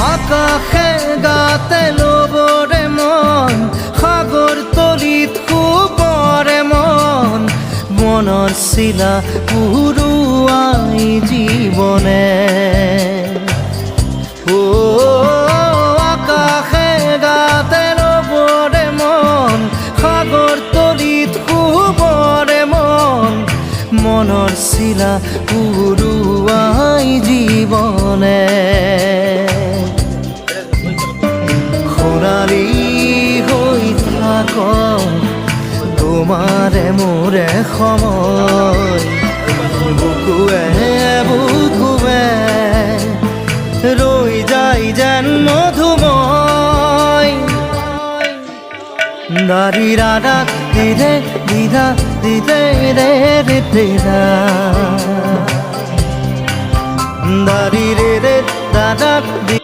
আকাশে গাতে ল'বৰে মন সাগৰ তলিত শুবৰে মন মনৰ চিলা উৰুৱাই জীৱনে আকাশে গাতে ল'বৰে মন সাগৰ তলিত শুবৰে মন মনৰ চিলা উৰুৱাই জীৱনে সোণালী হৈ থাক তোমাৰে মোৰে সময় বুকুৱে বুকুৱে ৰৈ যায় যেন মধুময় দাৰি ৰাধা দিদে দিদা দিদে ৰে ৰে দিদা দাৰি ৰে ৰে দাদা দি